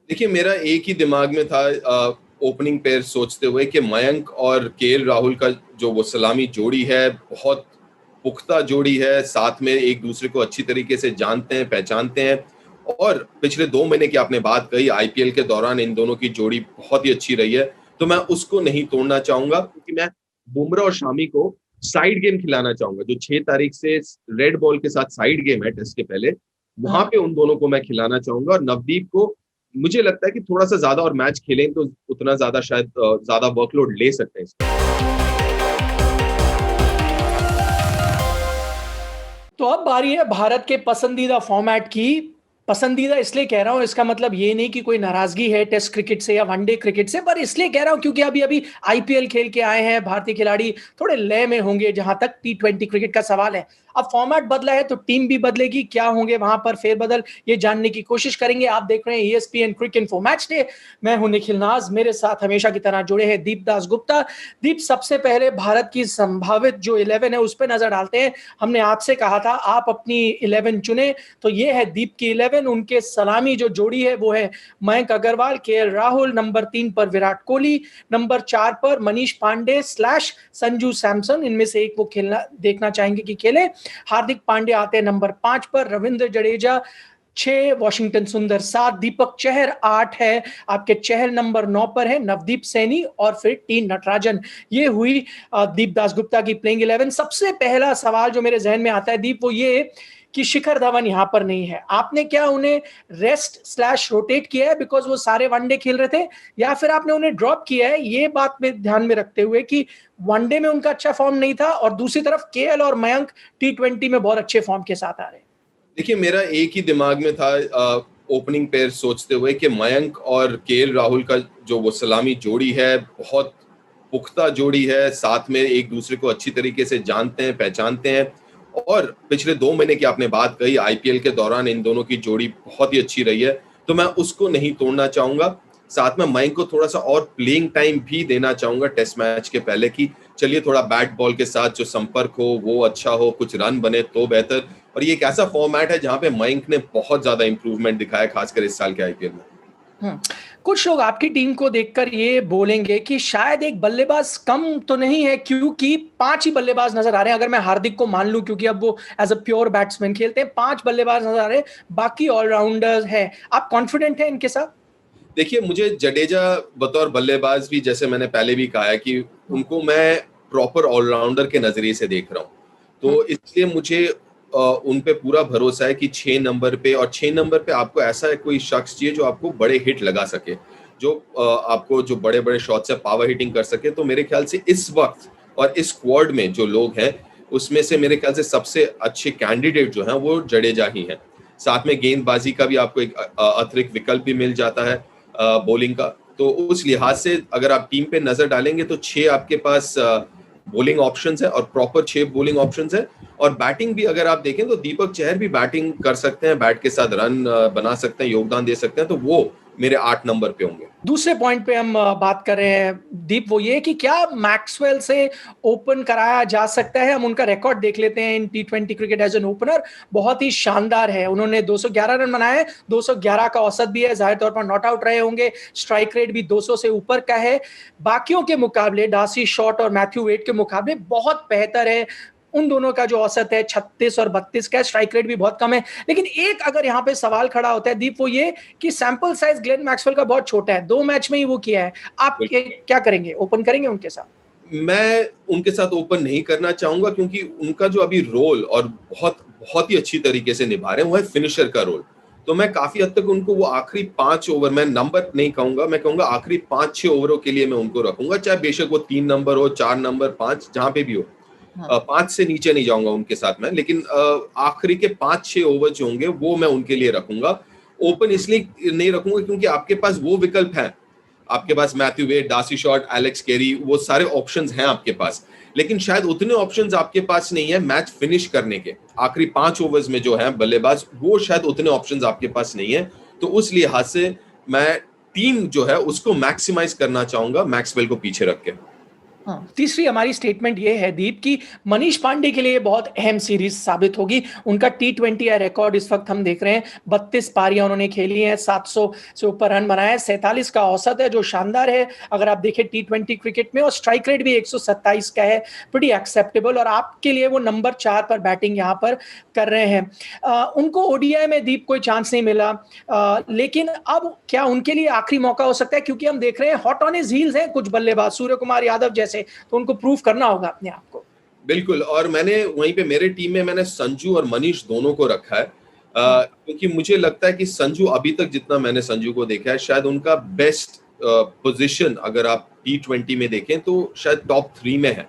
देखिए, मेरा एक ही दिमाग में था ओपनिंग पेयर सोचते हुए कि मयंक और केएल राहुल का जो वो सलामी जोड़ी है, बहुत पुख्ता जोड़ी है, साथ में एक-दूसरे को अच्छी तरीके से जानते हैं, पहचानते हैं और पिछले 2 महीने की आपने बात कही, आईपीएल के दौरान इन दोनों की जोड़ी बहुत ही अच्छी रही है, तो मैं उसको नहीं तोड़ना चाहूँगा क्योंकि मैं बुमराह और शामी को साइड गेम खिलाना चाहूँगा। जो 6 तारीख से रेड बॉल के साथ साइड गेम है टेस्ट के पहले, वहाँ हाँ। पे उन दोनों को मैं खिलाना चाहूँगा और नवदीप को मुझे लगता है कि थोड़ा-सा ज़्यादा और मैच खेलें तो उतना ज़्यादा शायद ज़्यादा वर्कलोड ले सकते हैं इसमें। तो अब बारी है भारत के पसंदीदा फॉर्मेट की। पसंदीदा इसलिए कह रहा हूं, इसका मतलब ये नहीं कि कोई नाराजगी है टेस्ट क्रिकेट से या वनडे क्रिकेट से, पर इसलिए कह रहा हूं क्योंकि अभी अभी आईपीएल खेल के आए हैं भारतीय खिलाड़ी, थोड़े लय में होंगे जहां तक टी20 क्रिकेट का सवाल है। अब फॉर्मेट बदला है तो टीम भी बदलेगी, क्या होंगे वहां पर फेरबदल, ये जानने की कोशिश करेंगे। आप देख रहे हैं ईएसपीएन क्रिक इन्फो मैच डे। मैं हूं निखिल नाज, मेरे साथ हमेशा की तरह जुड़े हैं दीप दास गुप्ता। दीप, सबसे पहले भारत की संभावित जो 11 है उस पर नजर डालते हैं। हमने आपसे कहा था आप अपनी 11 चुने, तो ये है दीप की 11। उनके सलामी जो जोड़ी है वो है मयंक अग्रवाल, केएल राहुल, नंबर 3 पर विराट कोहली, नंबर 4 पर मनीष पांडे स्लैश संजू सैमसन, इनमें से एक वो खेलना देखना चाहेंगे कि खेले। हार्दिक पांड्या आते हैं नंबर 5 पर, रविंद्र जडेजा 6, वॉशिंगटन सुंदर 7, दीपक चहर 8 है, आपके चहल नंबर 9 पर है, नवदीप सैनी और फिर टी नटराजन। ये हुई दीप दास गुप्ता की प्लेइंग 11। सबसे पहला सवाल जो मेरे जहन में आता है दीप, वो ये कि शिखर धवन यहां पर नहीं है। आपने क्या उन्हें रेस्ट स्लैश रोटेट किया है बिकॉज वो सारे वनडे खेल रहे थे, या फिर आपने उन्हें ड्रॉप किया है ये बात में ध्यान में रखते हुए कि वनडे में उनका अच्छा फॉर्म नहीं था और दूसरी तरफ केएल और मयंक टी20 में बहुत अच्छे फॉर्म के साथ आ रहे हैं? देखिए, मेरा एक ही दिमाग में था ओपनिंग पेयर सोचते हुए कि मयंक और केएल राहुल का जो वो सलामी जोड़ी है, बहुत पुख्ता जोड़ी है, साथ में एक-दूसरे को अच्छी तरीके से जानते हैं, पहचानते हैं और पिछले 2 महीने की आपने बात कही, आईपीएल के दौरान इन दोनों की जोड़ी बहुत ही अच्छी रही है, तो मैं उसको नहीं तोड़ना चाहूँगा। साथ में मयंक को थोड़ा-सा और प्लेइंग टाइम भी देना चाहूँगा टेस्ट मैच के पहले कि चलिए थोड़ा बैट बॉल के साथ जो संपर्क हो, वो अच्छा हो, कुछ रन बने तो बेहतर। और ये एक ऐसा फॉर्मेट है जहाँ पे मयंक ने बहुत ज़्यादा इम्प्रूवमेंट दिखाया, खासकर इस साल के आईपीएल में। हम्म। कुछ लोग आपकी टीम को देखकर ये बोलेंगे कि शायद एक बल्लेबाज कम तो नहीं है, क्योंकि 5 ही बल्लेबाज नजर आ रहे हैं। अगर मैं हार्दिक को मान लूं क्योंकि अब वो एज अ प्योर बैट्समैन खेलते हैं, 5 बल्लेबाज नजर आ रहे हैं, बाकी ऑलराउंडर्स हैं। आप कॉन्फिडेंट हैं इनके साथ? देखिए, मुझे जडेजा बतौर बल्लेबाज भी, जैसे मैंने पहले भी कहा है कि हम्म। उनको मैं प्रॉपर ऑलराउंडर के नज़रिए से देख रहा हूँ। हम्म। तो इसलिए मुझे उन पे पूरा भरोसा है कि 6 नंबर पे, और 6 नंबर पे आपको ऐसा कोई शख्स चाहिए जो आपको बड़े हिट लगा सके, जो आपको जो बड़े-बड़े शॉट से पावर हिटिंग कर सके। तो मेरे ख्याल से इस वक़्त और इस स्क्वाड में जो लोग हैं, उसमें से मेरे ख्याल से सबसे अच्छे कैंडिडेट जो हैं, वो जडेजा ही हैं। साथ में गेंदबाज़ी का भी आपको एक अतिरिक्त विकल्प भी मिल जाता है बॉलिंग का। तो उस लिहाज से अगर आप टीम पे नज़र डालेंगे तो 6 आपके पास बॉलिंग ऑप्शंस है और प्रॉपर 6 बॉलिंग ऑप्शंस है। और बैटिंग भी अगर आप देखें तो दीपक चहर भी बैटिंग कर सकते हैं, बैट के साथ रन बना सकते हैं, योगदान दे सकते हैं, तो वो मेरे 8 नंबर पे होंगे। दूसरे पॉइंट पे हम बात कर रहे हैं दीप, वो ये कि क्या मैक्सवेल से ओपन कराया जा सकता है। हम उनका रिकॉर्ड देख लेते हैं इन टी20 क्रिकेट एज एन ओपनर, बहुत ही शानदार है। उन्होंने 211 रन बनाए, 211 का औसत भी है, जाहिर तौर पर नॉट आउट रहे होंगे, स्ट्राइक रेट भी 200 से ऊपर का है। बाकियों के मुकाबले, डार्सी शॉट और मैथ्यू वेड के मुकाबले बहुत बेहतर है। उन दोनों का जो औसत है 36 और 32 का, स्ट्राइक रेट भी बहुत कम है। लेकिन एक अगर यहाँ पे सवाल खड़ा होता है दीप, वो ये कि सैंपल साइज ग्लेन मैक्सवेल का बहुत छोटा है, 2 मैच में ही वो किया है। आप क्या करेंगे, ओपन करेंगे उनके साथ? मैं उनके साथ ओपन नहीं करना चाहूँगा क्योंकि उनका जो अभी रोल और बहुत बहुत ही अच्छी तरीके से निभा रहे हैं, वो है फिनिशर का रोल। तो मैं काफ़ी हद तक उनको वो आखिरी 5 ओवर, मैं नंबर नहीं कहूँगा, मैं कहूँगा आखिरी 5-6 ओवरों के लिए मैं उनको रखूँगा, चाहे बेशक वो 3 नंबर हो, 4 नंबर, 5 जहाँ पे भी हो। हाँ। 5 से नीचे नहीं जाऊँगा उनके साथ मैं, लेकिन आखिरी के 5-6 ओवर जो होंगे वो मैं उनके लिए रखूँगा। ओपन इसलिए नहीं रखूँगा क्योंकि आपके पास वो विकल्प हैं। आपके पास Matthew Wade, Darcy Short, Alex Carey, वो सारे ऑप्शंस हैं आपके पास। लेकिन शायद उतने ऑप्शंस आपके पास नहीं है मैच फिनिश करने के। आखिरी 5 ओवर्स में जो हैं बल्लेबाज, वो शायद उतने ऑप्शंस आपके पास नहीं है। तो उस लिहाज से मैं टीम जो है उसको मैक्सिमाइज़ करना चाहूँगा मैक्सवेल को पीछे रख के। हाँ, तीसरी हमारी स्टेटमेंट ये है दीप कि मनीष पांडे के लिए बहुत अहम सीरीज साबित होगी। उनका टी20 या रिकॉर्ड इस वक्त हम देख रहे हैं, 32 पारियां उन्होंने खेली हैं, 700 से ऊपर रन बनाया है, 47 का औसत है जो शानदार है अगर आप देखें टी20 क्रिकेट में, और स्ट्राइक रेट भी 127 का है, प्रीटी एक्सेप्टेबल। और आपके लिए वो नंबर 4 पर बैटिंग यहाँ पर कर रहे हैं। उनको ओडीआई में दीप कोई चांस नहीं मिला, लेकिन अब क्या उनके लिए आखिरी मौका हो सकता है, क्योंकि हम देख रहे हैं हॉट ऑन हिज हील्स हैं कुछ बल्लेबाज, सूर्य कुमार यादव जैसे, तो उनको प्रूव करना होगा अपने आप को। बिल्कुल, और मैंने वहीं पे मेरे टीम में मैंने संजू और मनीष दोनों को रखा है, क्योंकि मुझे लगता है कि संजू, अभी तक जितना मैंने संजू को देखा है, शायद उनका बेस्ट पोजीशन अगर आप टी20 में देखें तो शायद टॉप 3 में है।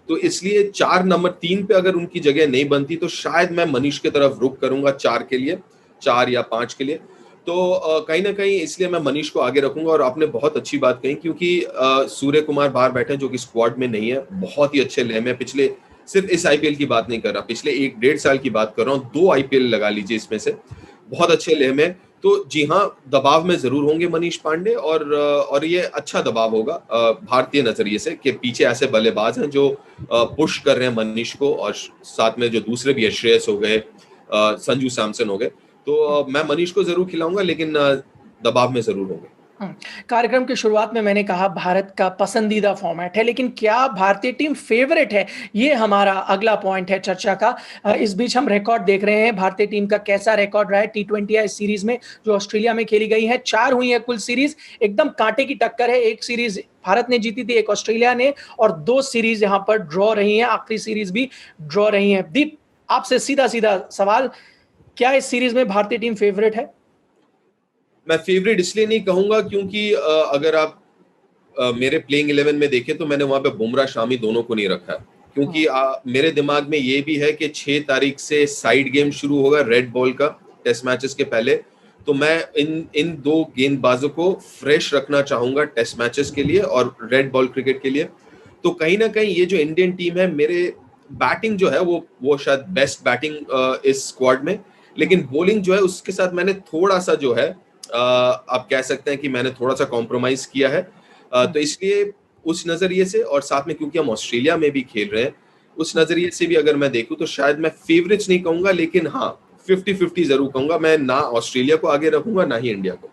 तो इसलिए 4 नंबर 3 पे अगर उनकी जगह नहीं बनती तो शायद मैं मनीष की तरफ रुख करूंगा 4 के लिए, 4 या 5 के लिए। तो कहीं ना कहीं इसलिए मैं मनीष को आगे रखूंगा। और आपने बहुत अच्छी बात कही, क्योंकि सूर्य कुमार बाहर बैठे हैं जो कि स्क्वाड में नहीं है, बहुत ही अच्छे लय में, पिछले, सिर्फ इस आईपीएल की बात नहीं कर रहा, पिछले 1-1.5 साल की बात कर रहा हूँ, 2 आईपीएल लगा लीजिए इसमें से, बहुत अच्छे लय में। तो जी हाँ, दबाव में जरूर होंगे मनीष पांडे, और ये अच्छा दबाव होगा भारतीय नजरिए से, कि पीछे ऐसे बल्लेबाज हैं जो पुश कर रहे हैं मनीष को, और साथ में जो दूसरे भी है, श्रेयस हो गए, संजू सैमसन हो गए। तो मैं मनीष को जरूर खिलाऊंगा, लेकिन दबाव में जरूर होंगे। कार्यक्रम की शुरुआत में मैंने कहा भारत का पसंदीदा फॉर्मेट है, लेकिन क्या भारतीय टीम फेवरेट है, ये हमारा अगला पॉइंट है चर्चा का। इस बीच हम रिकॉर्ड देख रहे हैं भारतीय टीम का कैसा रिकॉर्ड रहा है टी20 इस सीरीज में जो ऑस्ट्रेलिया में खेली गई है। 4 हुई है कुल सीरीज, एकदम कांटे की टक्कर है। एक सीरीज भारत ने जीती थी, एक ऑस्ट्रेलिया ने, और 2 सीरीज यहां पर ड्रॉ रही है, आखिरी सीरीज भी ड्रॉ रही है। दीप, आपसे सीधा सीधा सवाल, क्या इस सीरीज में भारतीय टीम फेवरेट है? मैं फेवरेट इसलिए नहीं कहूंगा क्योंकि अगर आप मेरे प्लेइंग 11 में देखें तो मैंने वहां पे बुमराह शामी दोनों को नहीं रखा है, क्योंकि मेरे दिमाग में ये भी है कि 6 तारीख से साइड गेम शुरू होगा रेड बॉल का, टेस्ट मैचेस के पहले। तो मैं इन 2 गेंदबाजों को फ्रेश रखना चाहूंगा टेस्ट मैचेस के लिए और रेड बॉल क्रिकेट के लिए। तो कहीं ना कहीं ये जो इंडियन टीम है, मेरे बैटिंग जो है वो शायद बेस्ट बैटिंग इस स्क्वाड में, लेकिन बॉलिंग जो है उसके साथ मैंने थोड़ा सा जो है, आप कह सकते हैं कि मैंने थोड़ा सा कॉम्प्रोमाइज किया है। तो इसलिए उस नजरिए से, और साथ में क्योंकि हम ऑस्ट्रेलिया में भी खेल रहे हैं, उस नजरिए से भी अगर मैं देखूं तो शायद मैं फेवरेट्स नहीं कहूंगा, लेकिन हाँ 50-50 जरूर कहूंगा। मैं ना ऑस्ट्रेलिया को आगे रखूंगा ना ही इंडिया को।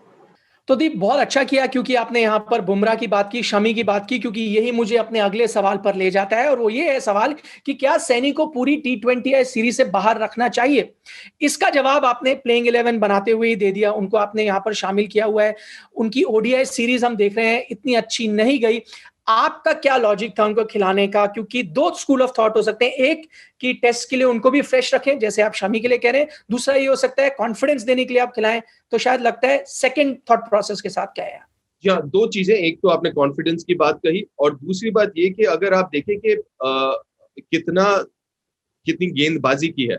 तो दीप, बहुत अच्छा किया क्योंकि आपने यहाँ पर बुमराह की बात की, शमी की बात की, क्योंकि यही मुझे अपने अगले सवाल पर ले जाता है, और वो ये है सवाल कि क्या सैनी को पूरी टी20 सीरीज से बाहर रखना चाहिए। इसका जवाब आपने प्लेइंग 11 बनाते हुए ही दे दिया, उनको आपने यहाँ पर शामिल किया हुआ है। उनकी ओडीआई सीरीज हम देख रहे हैं इतनी अच्छी नहीं गई, आपका क्या लॉजिक था उनको खिलाने का? क्योंकि 2 स्कूल ऑफ थॉट हो सकते हैं, एक कि टेस्ट के लिए उनको भी फ्रेश रखें जैसे आप शमी के लिए कह रहे हैं, दूसरा ये हो सकता है कॉन्फिडेंस देने के लिए आप खिलाएं। तो शायद लगता है सेकंड थॉट प्रोसेस के साथ क्या है? जी हाँ, 2 चीजें, एक तो आपने कॉन्फिडेंस की बात कही, और दूसरी बात ये कि अगर आप देखें कि कितनी गेंदबाजी की है,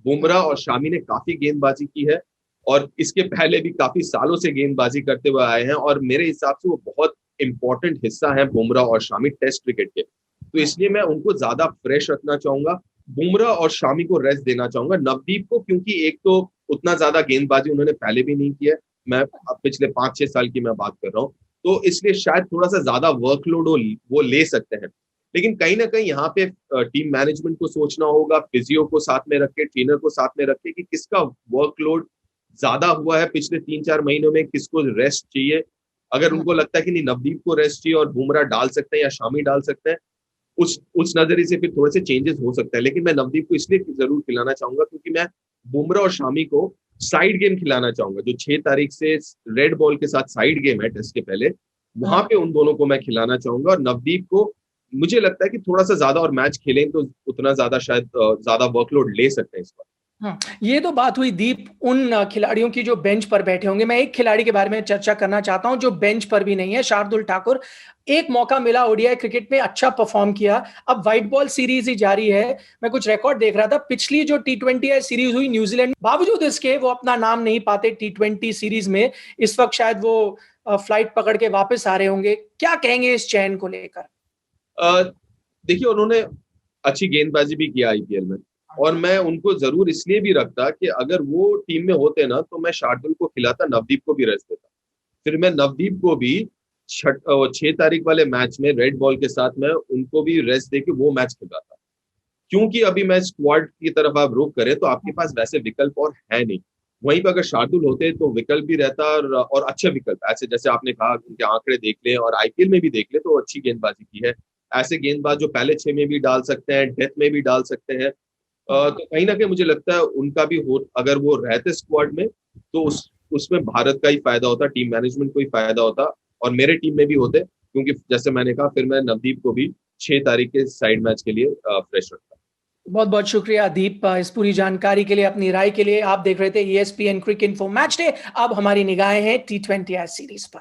बुमराह और शामी ने काफी गेंदबाजी की है, और इसके पहले भी काफी सालों से गेंदबाजी करते हुए आए हैं, और मेरे हिसाब से वो बहुत इंपॉर्टेंट हिस्सा है बुमराह और शामी टेस्ट क्रिकेट के। तो इसलिए मैं उनको ज्यादा फ्रेश रखना चाहूंगा, बुमराह और शामी को रेस्ट देना चाहूंगा। नवदीप को, क्योंकि एक तो उतना ज्यादा गेंदबाजी उन्होंने पहले भी नहीं किया है, मैं पिछले 5-6 साल की मैं बात कर रहा हूँ, तो इसलिए शायद थोड़ा सा ज्यादा वर्कलोड वो ले सकते हैं। लेकिन कहीं ना कहीं यहाँ पे टीम मैनेजमेंट को सोचना होगा, फिजियो को साथ में रख के, ट्रेनर को साथ में रख के, कि किसका वर्कलोड ज्यादा हुआ है पिछले 3-4 महीनों में, किसको रेस्ट चाहिए। अगर उनको लगता है कि नहीं नवदीप को रेस्ट चाहिए और बुमराह डाल सकते हैं या शामी डाल सकते हैं, उस नजरिए से फिर थोड़े से चेंजेस हो सकते हैं। लेकिन मैं नवदीप को इसलिए जरूर खिलाना चाहूंगा क्योंकि मैं बुमराह और शामी को साइड गेम खिलाना चाहूंगा, जो 6 तारीख से रेड बॉल के साथ साइड गेम है टेस्ट के पहले, वहां पे उन दोनों को मैं खिलाना चाहूंगा। और नवदीप को मुझे लगता है कि थोड़ा सा ज्यादा और मैच खेलें तो उतना ज्यादा शायद ज्यादा वर्कलोड ले सकते हैं इस बार। ये तो बात हुई दीप उन खिलाड़ियों की जो बेंच पर बैठे होंगे। मैं एक खिलाड़ी के बारे में चर्चा करना चाहता हूं जो बेंच पर भी नहीं है, शार्दुल ठाकुर। एक मौका मिला ओडीआई क्रिकेट में, अच्छा परफॉर्म किया, अब व्हाइट बॉल सीरीज ही जारी है। मैं कुछ रिकॉर्ड देख रहा था, पिछली जो टी20 सीरीज हुई न्यूजीलैंड, बावजूद इसके वो अपना नाम नहीं पाते टी20 सीरीज में। इस वक्त शायद वो फ्लाइट पकड़ के वापस आ रहे होंगे। क्या कहेंगे इस चयन को लेकर? देखिए, उन्होंने अच्छी गेंदबाजी भी किया आईपीएल में, और मैं उनको जरूर इसलिए भी रखता कि अगर वो टीम में होते ना तो मैं शार्दुल को खिलाता, नवदीप को भी रेस्ट देता, फिर मैं नवदीप को भी 6 तारीख वाले मैच में रेड बॉल के साथ मैं उनको भी रेस्ट देके वो मैच खिलाता, क्योंकि अभी मैं स्क्वाड की तरफ आप रुख करें तो आपके पास वैसे विकल्प और है नहीं। वहीं पर अगर शार्दुल होते तो विकल्प भी रहता, और अच्छे विकल्प, ऐसे जैसे आपने कहा उनके आंकड़े देख ले और आईपीएल में भी देख ले तो अच्छी गेंदबाजी की है। ऐसे गेंदबाज जो पहले 6 में भी डाल सकते हैं, डेथ में भी डाल सकते हैं। तो कहीं ना कहीं मुझे लगता है उनका भी हो, अगर वो रहते स्क्वाड में तो उसमें भारत का ही फायदा होता, टीम मैनेजमेंट को ही फायदा होता, और मेरे टीम में भी होते, क्योंकि जैसे मैंने कहा फिर मैं नवदीप को भी 6 तारीख के साइड मैच के लिए फ्रेश रखता। बहुत बहुत शुक्रिया दीप, इस पूरी जानकारी के लिए, अपनी राय के लिए। आप देख रहे थे ESPN क्रिक इन्फो मैच डे। अब हमारी निगाहें हैं T20I सीरीज पर।